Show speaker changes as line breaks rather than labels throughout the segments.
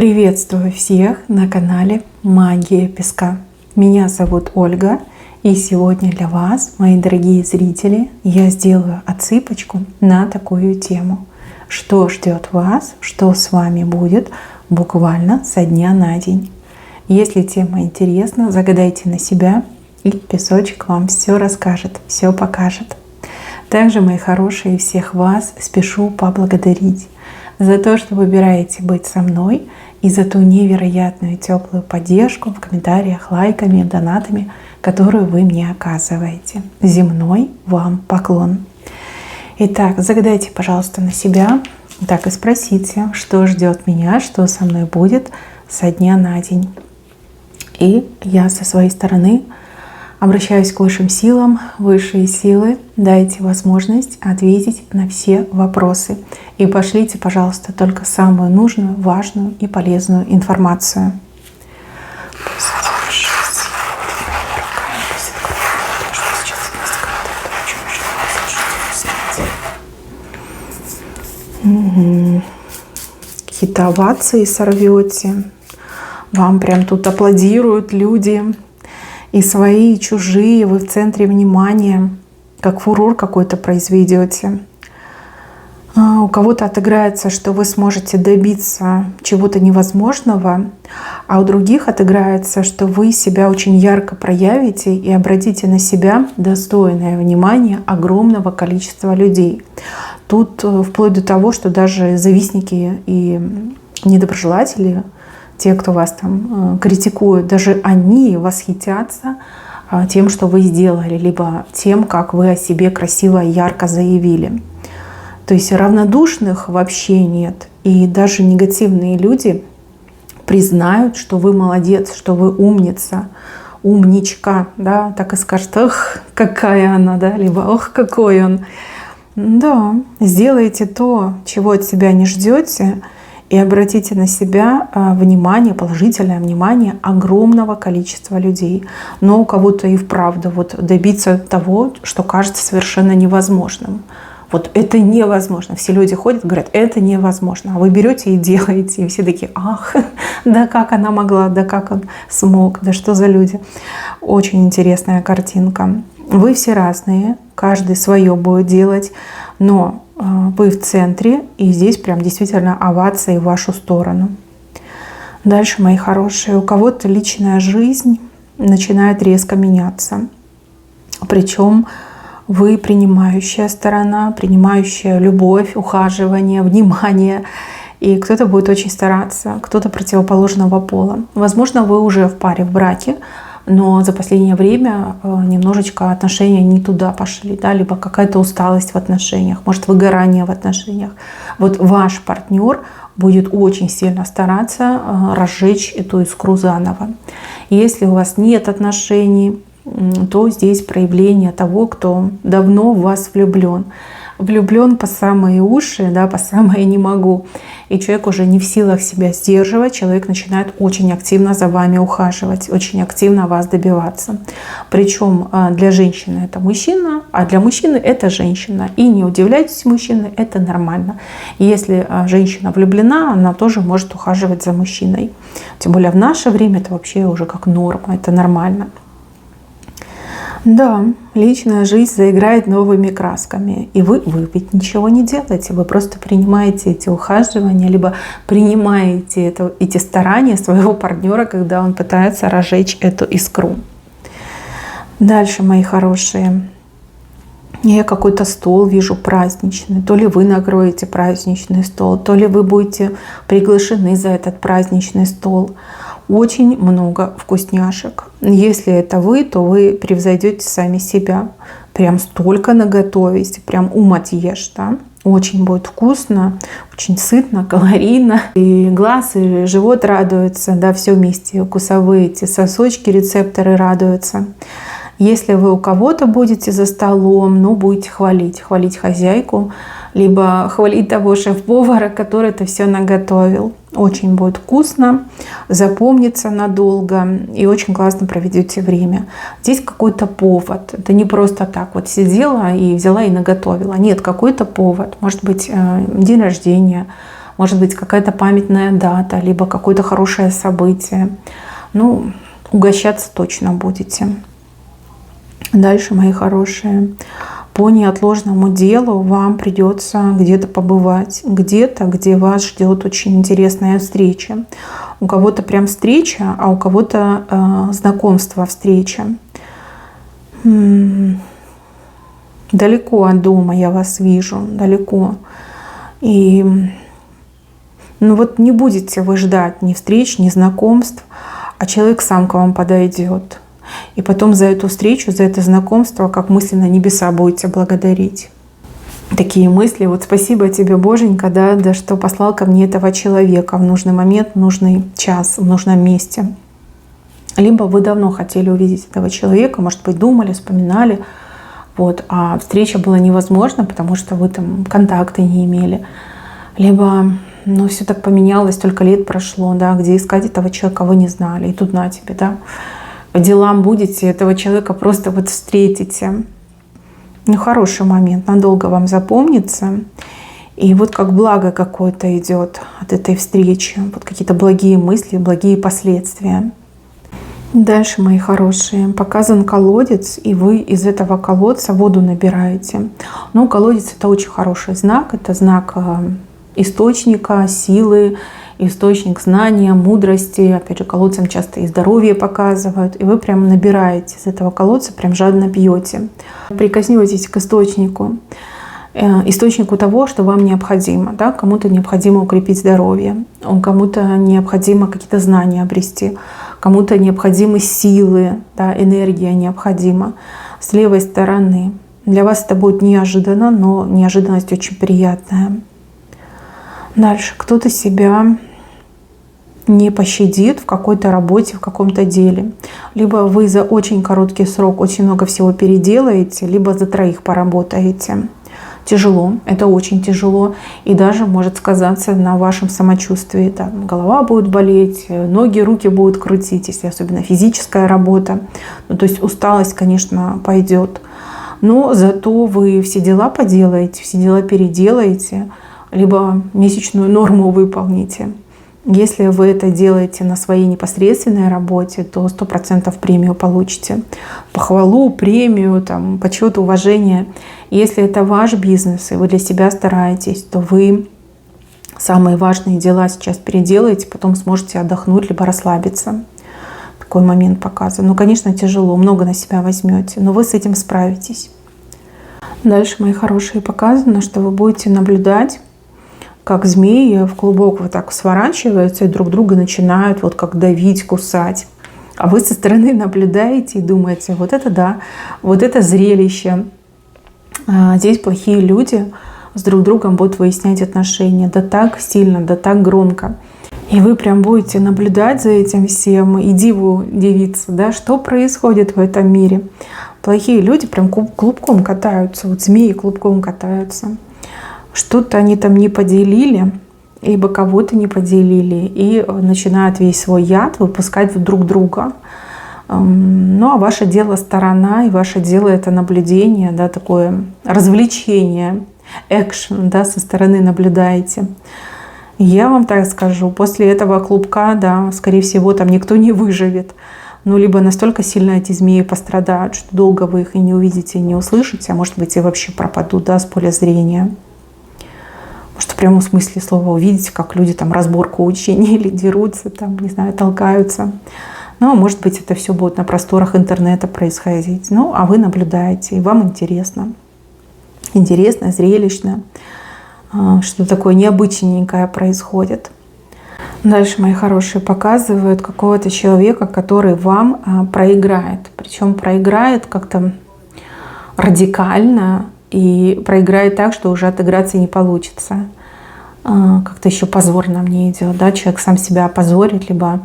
Приветствую всех на канале Магия Песка. Меня зовут Ольга, и сегодня для вас, мои дорогие зрители, я сделаю отсыпочку на такую тему. Что ждет вас, что с вами будет буквально со дня на день. Если тема интересна, загадайте на себя, и песочек вам все расскажет, все покажет. Также, мои хорошие, всех вас спешу поблагодарить за то, что выбираете быть со мной, и за ту невероятную теплую поддержку в комментариях, лайками, донатами, которую вы мне оказываете. Земной вам поклон. Итак, загадайте, пожалуйста, на себя, так и спросите, что ждет меня, что со мной будет со дня на день. И я со своей стороны обращаюсь к высшим силам. Высшие силы, дайте возможность ответить на все вопросы. И пошлите, пожалуйста, только самую нужную, важную и полезную информацию. Какие-то овации сорвете. Вам прям тут аплодируют люди. И свои, и чужие, вы в центре внимания, как фурор какой-то произведете. У кого-то отыграется, что вы сможете добиться чего-то невозможного, а у других отыграется, что вы себя очень ярко проявите и обратите на себя достойное внимание огромного количества людей. Тут вплоть до того, что даже завистники и недоброжелатели, те, кто вас там критикует, даже они восхитятся тем, что вы сделали, либо тем, как вы о себе красиво и ярко заявили. То есть равнодушных вообще нет. И даже негативные люди признают, что вы молодец, что вы умница, умничка, да, так и скажут: ох, какая она, да, либо ох, какой он. Да, сделайте то, чего от себя не ждете, и обратите на себя внимание, положительное внимание огромного количества людей. Но у кого-то и вправду вот добиться того, что кажется совершенно невозможным. Вот это невозможно. Все люди ходят, говорят, это невозможно. А вы берете и делаете. И все такие: ах, да как она могла, да как он смог, да что за люди. Очень интересная картинка. Вы все разные, каждый свое будет делать, но вы в центре, и здесь прям действительно овации в вашу сторону. Дальше, мои хорошие, у кого-то личная жизнь начинает резко меняться. Причем вы принимающая сторона, принимающая любовь, ухаживание, внимание. И кто-то будет очень стараться, кто-то противоположного пола. Возможно, вы уже в паре, в браке, но за последнее время немножечко отношения не туда пошли, да, либо какая-то усталость в отношениях, может, выгорание в отношениях. Вот ваш партнер будет очень сильно стараться разжечь эту искру заново. Если у вас нет отношений, то здесь проявление того, кто давно в вас влюблен. Влюблен по самые уши, да, по самое не могу. И человек уже не в силах себя сдерживать, человек начинает очень активно за вами ухаживать, очень активно вас добиваться. Причем для женщины это мужчина, а для мужчины это женщина. И не удивляйтесь, мужчины, это нормально. И если женщина влюблена, она тоже может ухаживать за мужчиной. Тем более в наше время это вообще уже как норма, это нормально. Да, личная жизнь заиграет новыми красками. И вы ведь ничего не делаете. Вы просто принимаете эти ухаживания, либо принимаете эти старания своего партнера, когда он пытается разжечь эту искру. Дальше, мои хорошие. Я какой-то стол вижу праздничный. То ли вы накроете праздничный стол, то ли вы будете приглашены за этот праздничный стол. Очень много вкусняшек. Если это вы, то вы превзойдете сами себя. Прям столько наготовите, прям ум отъешь, да? Очень будет вкусно, очень сытно, калорийно. И глаз, и живот радуются, да, все вместе. Вкусовые эти сосочки, рецепторы радуются. Если вы у кого-то будете за столом, ну, будете хвалить хозяйку, либо хвалить того шеф-повара, который это все наготовил. Очень будет вкусно, запомнится надолго и очень классно проведете время. Здесь какой-то повод. Это не просто так вот сидела и взяла и наготовила. Нет, какой-то повод. Может быть, день рождения, может быть, какая-то памятная дата, либо какое-то хорошее событие. Ну, угощаться точно будете. Дальше, мои хорошие, по неотложному делу вам придется где-то побывать. Где-то, где вас ждет очень интересная встреча. У кого-то прям встреча, а у кого-то знакомство, встреча. Далеко от дома я вас вижу, далеко. И ну вот не будете вы ждать ни встреч, ни знакомств, а человек сам к вам подойдет. И потом за эту встречу, за это знакомство, как мысленно небеса будете благодарить. Такие мысли: вот спасибо тебе, Боженька, да, что послал ко мне этого человека в нужный момент, в нужный час, в нужном месте. Либо вы давно хотели увидеть этого человека, может быть, думали, вспоминали, вот, а встреча была невозможна, потому что вы там контакты не имели. Либо, ну, все так поменялось, столько лет прошло, да, где искать этого человека вы не знали. И тут на тебе, да, по делам будете, этого человека просто вот встретите. Ну, хороший момент, надолго вам запомнится. И вот как благо какое-то идет от этой встречи, вот какие-то благие мысли, благие последствия. Дальше, мои хорошие, показан колодец, и вы из этого колодца воду набираете. Ну, колодец — это очень хороший знак, это знак источника, силы, источник знания, мудрости. Опять же, колодцем часто и здоровье показывают. И вы прям набираете из этого колодца, прям жадно пьете. Прикоснетесь к источнику того, что вам необходимо. Да? Кому-то необходимо укрепить здоровье, кому-то необходимо какие-то знания обрести, кому-то необходимы силы, да, энергия необходима. С левой стороны. Для вас это будет неожиданно, но неожиданность очень приятная. Дальше. Кто-то себя не пощадит в какой-то работе, в каком-то деле. Либо вы за очень короткий срок очень много всего переделаете, либо за троих поработаете. Тяжело, это очень тяжело. И даже может сказаться на вашем самочувствии. Там голова будет болеть, ноги, руки будут крутить, если особенно физическая работа. Ну, то есть усталость, конечно, пойдет. Но зато вы все дела поделаете, все дела переделаете, либо месячную норму выполните. Если вы это делаете на своей непосредственной работе, то 100% премию получите. Похвалу, премию, там, почет, уважение. Если это ваш бизнес, и вы для себя стараетесь, то вы самые важные дела сейчас переделаете, потом сможете отдохнуть, либо расслабиться. Такой момент показан. Ну, конечно, тяжело, много на себя возьмете, но вы с этим справитесь. Дальше, мои хорошие, показано, что вы будете наблюдать, как змеи в клубок вот так сворачиваются и друг друга начинают вот как давить, кусать. А вы со стороны наблюдаете и думаете: вот это да, вот это зрелище. Здесь плохие люди с друг другом будут выяснять отношения. Да так сильно, да так громко. И вы прям будете наблюдать за этим всем и диву дивиться, да, что происходит в этом мире. Плохие люди прям клубком катаются, вот змеи клубком катаются. Что-то они там не поделили, либо кого-то не поделили, и начинают весь свой яд выпускать в друг друга. Ну, а ваше дело сторона, и ваше дело — это наблюдение, да, такое развлечение, экшен, да, со стороны наблюдаете. Я вам так скажу, после этого клубка, да, скорее всего, там никто не выживет. Ну, либо настолько сильно эти змеи пострадают, что долго вы их и не увидите, и не услышите, а может быть и вообще пропадут, да, с поля зрения. Что в прямом смысле слова увидите, как люди там разборку учинили, дерутся, там, не знаю, толкаются. Ну, а может быть, это все будет на просторах интернета происходить. Ну, а вы наблюдаете, и вам интересно. Интересно, зрелищно. Что такое необычненькое происходит. Дальше, мои хорошие, показывают какого-то человека, который вам проиграет. Причем проиграет как-то радикально. И проиграет так, что уже отыграться не получится. Как-то еще позорно мне идет. Да? Человек сам себя опозорит, либо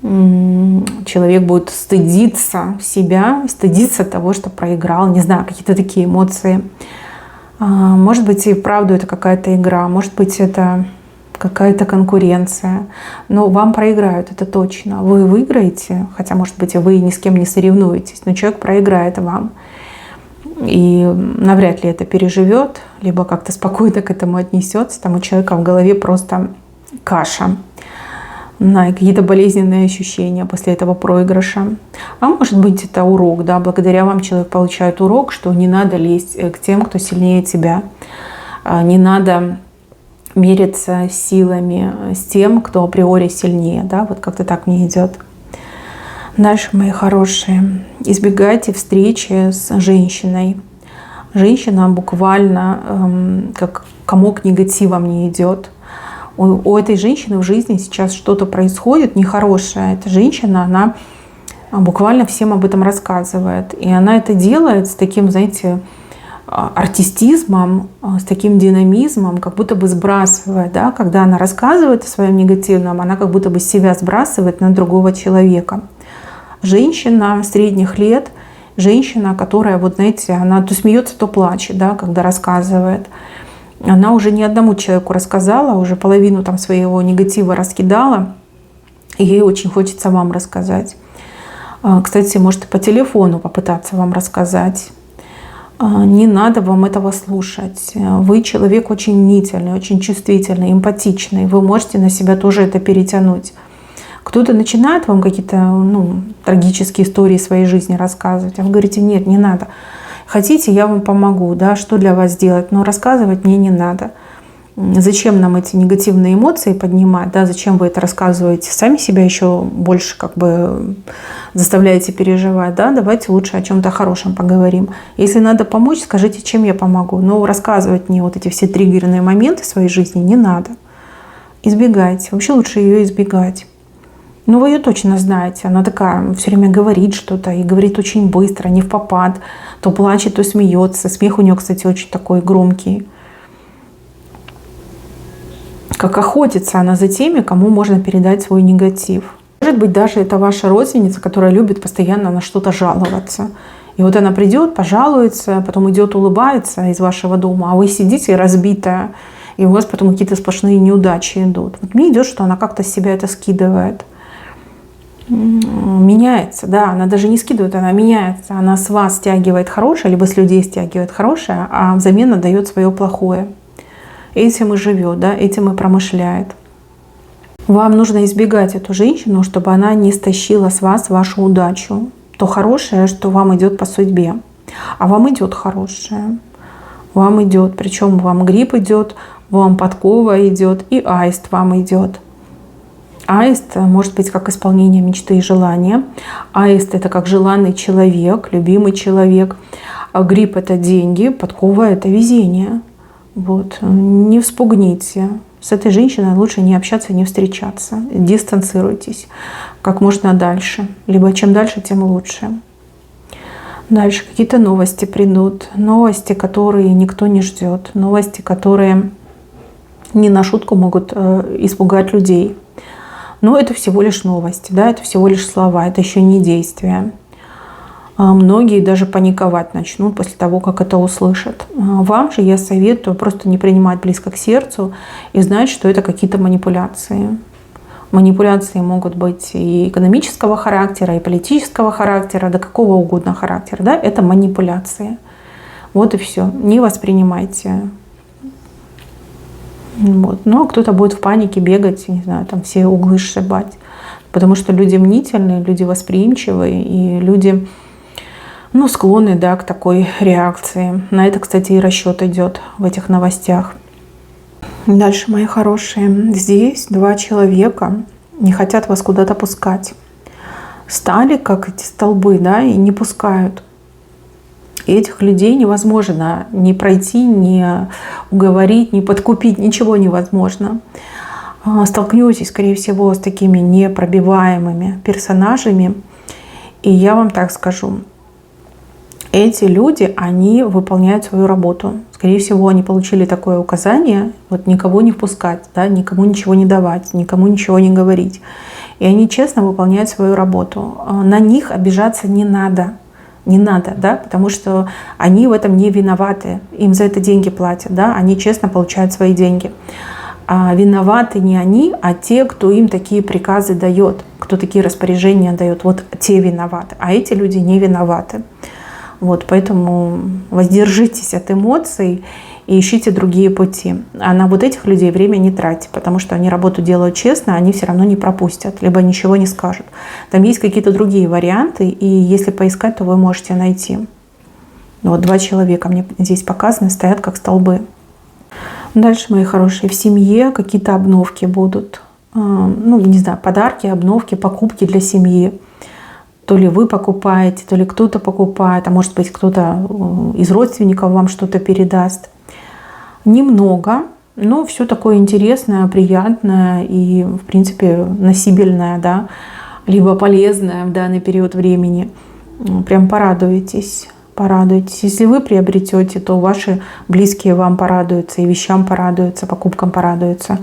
человек будет стыдиться себя, стыдиться того, что проиграл. Не знаю, какие-то такие эмоции. Может быть, и вправду это какая-то игра. Может быть, это какая-то конкуренция. Но вам проиграют, это точно. Вы выиграете, хотя, может быть, вы ни с кем не соревнуетесь, но человек проиграет вам. И навряд ли это переживет, либо как-то спокойно к этому отнесется, там у человека в голове просто каша, на какие-то болезненные ощущения после этого проигрыша. А может быть, это урок, да, благодаря вам человек получает урок, что не надо лезть к тем, кто сильнее тебя, не надо мериться силами с тем, кто априори сильнее, да, вот как-то так мне идет. Дальше, мои хорошие, избегайте встречи с женщиной. Женщина буквально как комок негатива мне идет. У этой женщины в жизни сейчас что-то происходит нехорошее. Эта женщина, она буквально всем об этом рассказывает. И она это делает с таким, знаете, артистизмом, с таким динамизмом, как будто бы сбрасывая. Да? Когда она рассказывает о своем негативном, она как будто бы себя сбрасывает на другого человека. Женщина средних лет, женщина, которая, вот знаете, она то смеется, то плачет, да, когда рассказывает. Она уже не одному человеку рассказала, уже половину там своего негатива раскидала, и ей очень хочется вам рассказать. Кстати, может и по телефону попытаться вам рассказать. Не надо вам этого слушать. Вы человек очень мнительный, очень чувствительный, эмпатичный. Вы можете на себя тоже это перетянуть. Кто-то начинает вам какие-то трагические истории своей жизни рассказывать, а вы говорите: нет, не надо. Хотите, я вам помогу, да, что для вас делать, но рассказывать мне не надо. Зачем нам эти негативные эмоции поднимать, да, зачем вы это рассказываете, сами себя еще больше как бы заставляете переживать, да, давайте лучше о чем-то хорошем поговорим. Если надо помочь, скажите, чем я помогу, но рассказывать мне вот эти все триггерные моменты в своей жизни не надо. Избегайте, вообще лучше ее избегать. Ну, вы ее точно знаете. Она такая, все время говорит что-то и говорит очень быстро, не впопад. То плачет, то смеется. Смех у нее, кстати, очень такой громкий. Как охотится она за теми, кому можно передать свой негатив. Может быть, даже это ваша родственница, которая любит постоянно на что-то жаловаться. И вот она придет, пожалуется, потом идет, улыбается из вашего дома, а вы сидите разбитая, и у вас потом какие-то сплошные неудачи идут. Вот мне идет, что она как-то с себя это скидывает. Меняется, да, она даже не скидывает, она меняется. Она с вас стягивает хорошее, либо с людей стягивает хорошее, а взамен отдает свое плохое. Этим и живет, да, этим и промышляет. Вам нужно избегать эту женщину, чтобы она не стащила с вас вашу удачу. То хорошее, что вам идет по судьбе. А вам идет хорошее. Вам идет, причем вам гриб идет, вам подкова идет и аист вам идет. Аист может быть как исполнение мечты и желания. Аист — это как желанный человек, любимый человек. А гриб — это деньги, подкова — это везение. Вот. Не вспугните. С этой женщиной лучше не общаться, не встречаться. Дистанцируйтесь как можно дальше. Либо чем дальше, тем лучше. Дальше какие-то новости придут. Новости, которые никто не ждет. Новости, которые не на шутку могут испугать людей. Но это всего лишь новости, да, это всего лишь слова, это еще не действия. Многие даже паниковать начнут после того, как это услышат. Вам же я советую просто не принимать близко к сердцу и знать, что это какие-то манипуляции. Манипуляции могут быть и экономического характера, и политического характера, да какого угодно характера. Да? Это манипуляции. Вот и все. Не воспринимайте. Вот. Ну, а кто-то будет в панике бегать, не знаю, там все углы сшибать. Потому что люди мнительные, люди восприимчивые, и люди склонны, да, к такой реакции. На это, кстати, и расчет идет в этих новостях. Дальше, мои хорошие, здесь два человека не хотят вас куда-то пускать. Стали как эти столбы, да, и не пускают. И этих людей невозможно ни пройти, ни уговорить, ни подкупить, ничего невозможно. Столкнетесь, скорее всего, с такими непробиваемыми персонажами. И я вам так скажу, эти люди, они выполняют свою работу. Скорее всего, они получили такое указание, вот никого не впускать, да, никому ничего не давать, никому ничего не говорить. И они честно выполняют свою работу. На них обижаться не надо. Не надо, да, потому что они в этом не виноваты. Им за это деньги платят, да, они честно получают свои деньги. А виноваты не они, а те, кто им такие приказы дает, кто такие распоряжения дает. Вот те виноваты, а эти люди не виноваты. Вот, поэтому воздержитесь от эмоций и ищите другие пути. А на вот этих людей время не тратьте, потому что они работу делают честно, они все равно не пропустят, либо ничего не скажут. Там есть какие-то другие варианты, и если поискать, то вы можете найти. Вот 2 человека мне здесь показаны, стоят как столбы. Дальше, мои хорошие, в семье какие-то обновки будут. Ну, не знаю, подарки, обновки, покупки для семьи. То ли вы покупаете, то ли кто-то покупает, а может быть, кто-то из родственников вам что-то передаст. Немного, но все такое интересное, приятное и, в принципе, носибельное, да, либо полезное в данный период времени. Прям порадуетесь. Порадуйтесь. Если вы приобретете, то ваши близкие вам порадуются, и вещам порадуются, покупкам порадуются.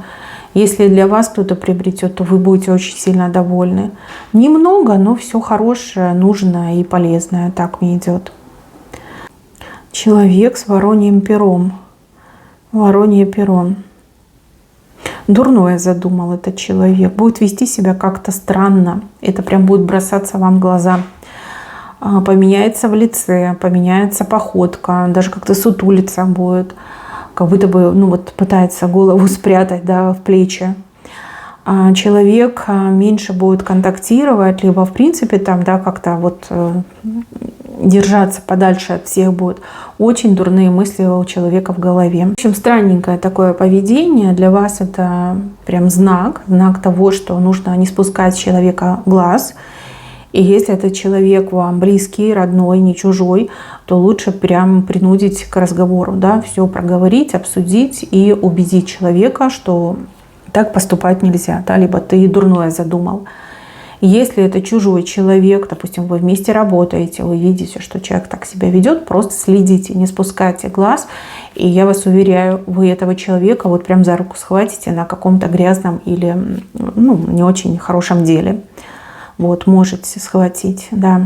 Если для вас кто-то приобретет, то вы будете очень сильно довольны. Немного, но все хорошее, нужное и полезное. Так мне идет. Человек с вороньим пером. Воронье перо. Дурное задумал этот человек. Будет вести себя как-то странно. Это прям будет бросаться вам в глаза. Поменяется в лице, поменяется походка, даже как-то сутулиться будет, как будто бы, ну вот, пытается голову спрятать, да, в плечи. Человек меньше будет контактировать, либо в принципе там, да, как-то вот держаться подальше от всех будет. Очень дурные мысли у человека в голове. В общем, странненькое такое поведение. Для вас это прям знак того, что нужно не спускать с человека глаз. И если этот человек вам близкий, родной, не чужой, то лучше прям принудить к разговору, да, все проговорить, обсудить и убедить человека, что так поступать нельзя, да, либо ты дурное задумал. Если это чужой человек, допустим, вы вместе работаете, вы видите, что человек так себя ведет, просто следите, не спускайте глаз, и я вас уверяю, вы этого человека вот прям за руку схватите на каком-то грязном или, ну, не очень хорошем деле. Вот, можете схватить, да.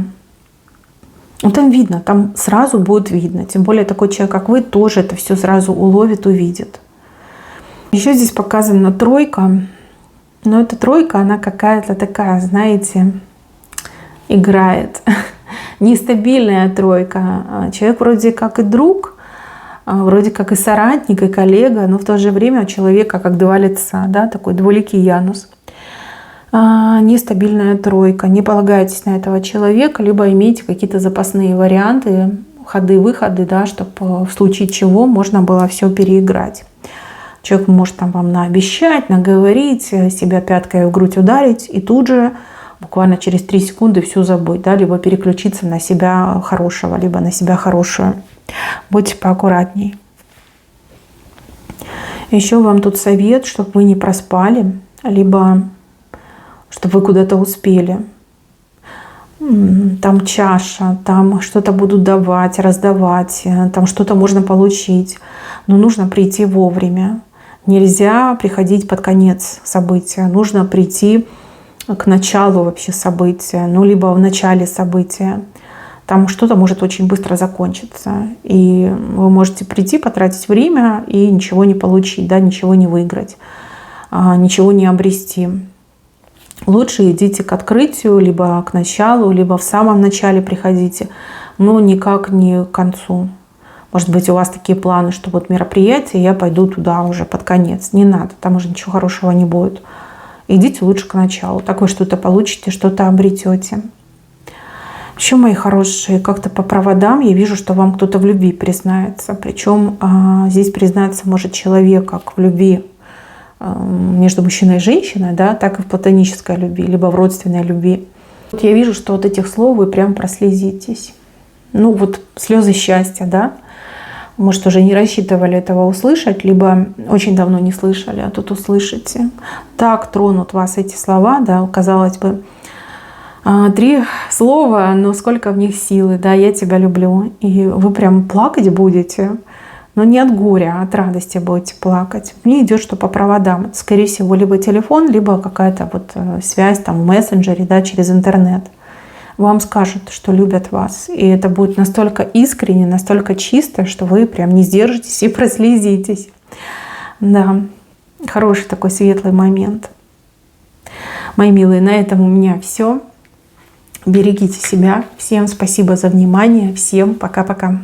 Ну, там видно, там сразу будет видно. Тем более такой человек, как вы, тоже это все сразу уловит, увидит. Еще здесь показана тройка. Но эта тройка, она какая-то такая, знаете, играет. Нестабильная тройка. Человек вроде как и друг, вроде как и соратник, и коллега, но в то же время у человека как 2 лица, да, такой двуликий Янус. Нестабильная тройка. Не полагайтесь на этого человека, либо имейте какие-то запасные варианты, ходы-выходы, да, чтобы в случае чего можно было все переиграть. Человек может там вам наобещать, наговорить, себя пяткой в грудь ударить и тут же буквально через 3 секунды все забыть, да, либо переключиться на себя хорошего, либо на себя хорошую. Будьте поаккуратней. Еще вам тут совет, чтобы вы не проспали, либо чтобы вы куда-то успели. Там чаша, там что-то будут давать, раздавать, там что-то можно получить. Но нужно прийти вовремя. Нельзя приходить под конец события. Нужно прийти к началу вообще события, ну либо в начале события. Там что-то может очень быстро закончиться. И вы можете прийти, потратить время и ничего не получить, да, ничего не выиграть, ничего не обрести. Лучше идите к открытию, либо к началу, либо в самом начале приходите, но никак не к концу. Может быть, у вас такие планы, что вот мероприятие, я пойду туда уже под конец. Не надо, там уже ничего хорошего не будет. Идите лучше к началу. Так вы что-то получите, что-то обретете. Еще, мои хорошие, как-то по проводам я вижу, что вам кто-то в любви признается. Причем здесь признаться может человек как в любви между мужчиной и женщиной, да, так и в платонической любви, либо в родственной любви. Вот я вижу, что вот этих слов вы прям прослезитесь. Ну вот слезы счастья, да. Может, уже не рассчитывали этого услышать, либо очень давно не слышали, а тут услышите. Так тронут вас эти слова, да, казалось бы, 3 слова, но сколько в них силы, да, я тебя люблю. И вы прям плакать будете. Но не от горя, а от радости будете плакать. Мне идет, что по проводам. Скорее всего, либо телефон, либо какая-то вот связь там в мессенджере, да, через интернет. Вам скажут, что любят вас. И это будет настолько искренне, настолько чисто, что вы прям не сдержитесь и прослезитесь. Да, хороший такой светлый момент. Мои милые, на этом у меня все. Берегите себя. Всем спасибо за внимание. Всем пока-пока.